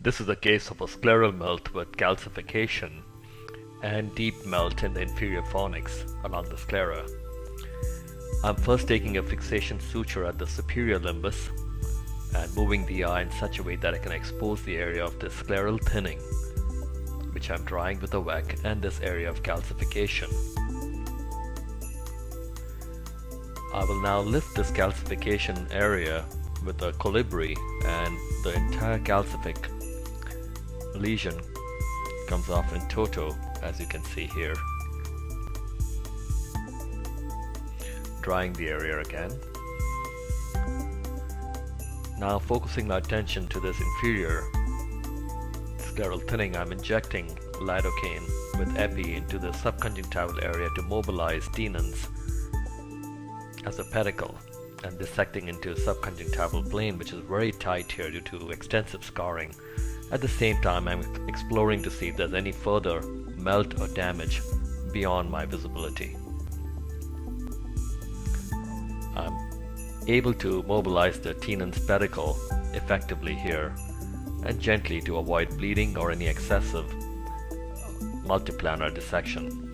This is a case of a scleral melt with calcification and deep melt in the inferior fornix along the sclera. I'm first taking a fixation suture at the superior limbus and moving the eye in such a way that I can expose the area of the scleral thinning, which I'm drying with a WEC, and this area of calcification. I will now lift this calcification area with a colibri, and the entire calcific lesion comes off in toto, as you can see here. Drying the area again. Now focusing my attention to this inferior scleral thinning, I'm injecting lidocaine with epi into the subconjunctival area to mobilize tenons as a pedicle, and dissecting into subconjunctival plane, which is very tight here due to extensive scarring. At the same time, I'm exploring to see if there's any further melt or damage beyond my visibility. I'm able to mobilize the tenon's pedicle effectively here and gently to avoid bleeding or any excessive multiplanar dissection.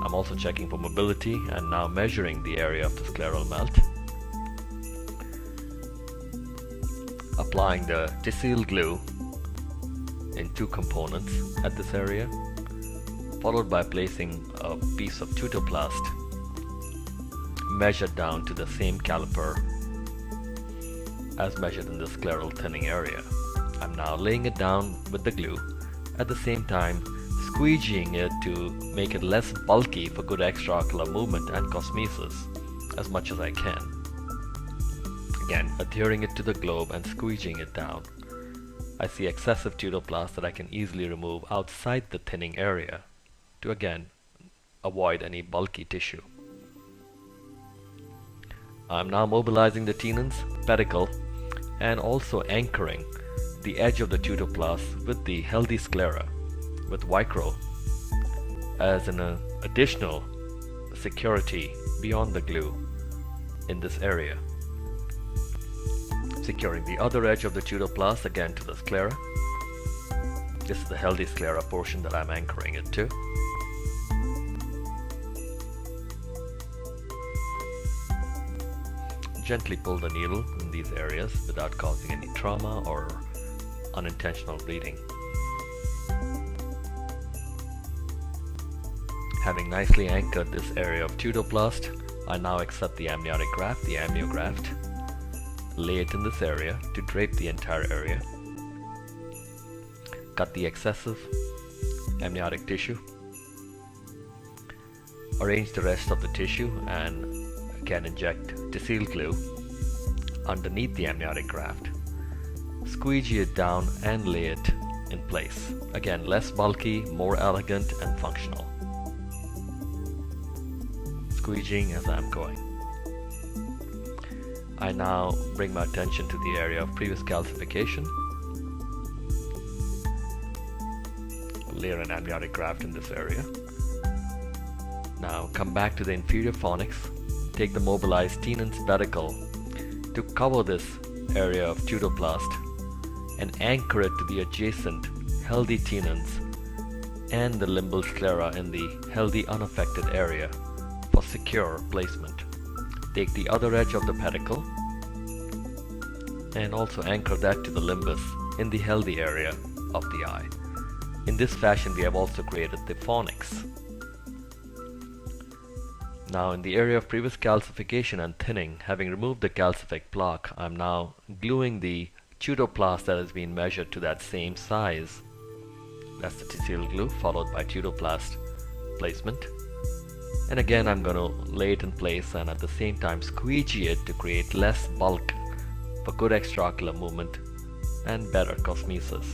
I'm also checking for mobility and now measuring the area of the scleral melt. Applying the Tissile glue in 2 components at this area, followed by placing a piece of tutoplast measured down to the same caliper as measured in the scleral thinning area. I'm now laying it down with the glue, at the same time squeegeeing it to make it less bulky for good extraocular movement and cosmesis as much as I can. Again, adhering it to the globe and squeegeeing it down. I see excessive tutoplast that I can easily remove outside the thinning area to again avoid any bulky tissue. I'm now mobilizing the tenon's pedicle and also anchoring the edge of the tutoplast with the healthy sclera with Vicro as an additional security beyond the glue in this area. Securing the other edge of the tutoplast again to the sclera. This is the healthy sclera portion that I'm anchoring it to. Gently pull the needle in these areas without causing any trauma or unintentional bleeding. Having nicely anchored this area of tutoplast, I now accept the amniotic graft, the amniograft, lay it in this area to drape the entire area, cut the excessive amniotic tissue, arrange the rest of the tissue, and again inject Tissile glue underneath the amniotic graft, squeegee it down and lay it in place. Again, less bulky, more elegant and functional. Squeegeeing as I'm going. I now bring my attention to the area of previous calcification. Layer an amniotic graft in this area. Now come back to the inferior fornix. Take the mobilized tenon's pedicle to cover this area of tutoplast and anchor it to the adjacent healthy tenons and the limbal sclera in the healthy unaffected area for secure placement. Take the other edge of the pedicle and also anchor that to the limbus in the healthy area of the eye. In this fashion, we have also created the fornix. Now in the area of previous calcification and thinning, having removed the calcific plaque, I'm now gluing the tutoplast that has been measured to that same size. That's the Tissile glue, followed by tutoplast placement. And again, I'm going to lay it in place and at the same time squeegee it to create less bulk for good extraocular movement and better cosmesis.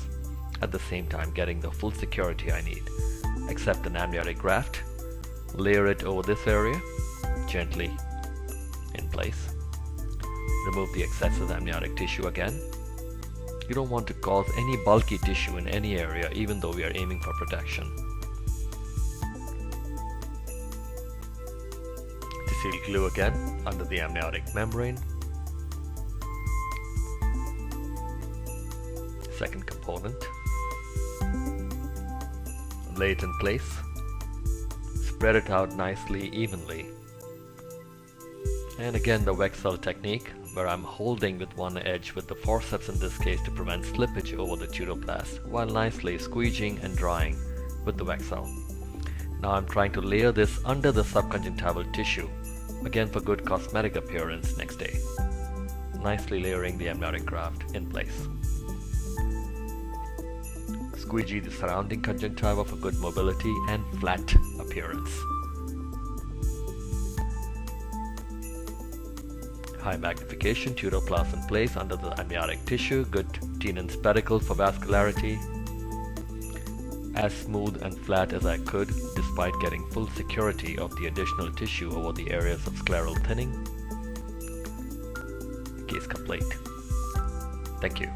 At the same time, getting the full security I need. Accept an amniotic graft, layer it over this area, gently in place. Remove the excessive amniotic tissue again. You don't want to cause any bulky tissue in any area, even though we are aiming for protection. Tissile glue again under the amniotic membrane. second component. Lay it in place. Spread it out nicely, evenly. And again the Wexel technique, where I'm holding with one edge with the forceps in this case to prevent slippage over the pseudoplast, while nicely squeegeeing and drying with the Wexel. Now I'm trying to layer this under the subconjunctival tissue, again for good cosmetic appearance next day. Nicely layering the amniotic graft in place. Squeegee the surrounding conjunctiva for good mobility and flat appearance. High magnification, pseudoplast in place under the amniotic tissue, good Tenon's pedicle for vascularity. As smooth and flat as I could, despite getting full security of the additional tissue over the areas of scleral thinning. Case complete. Thank you.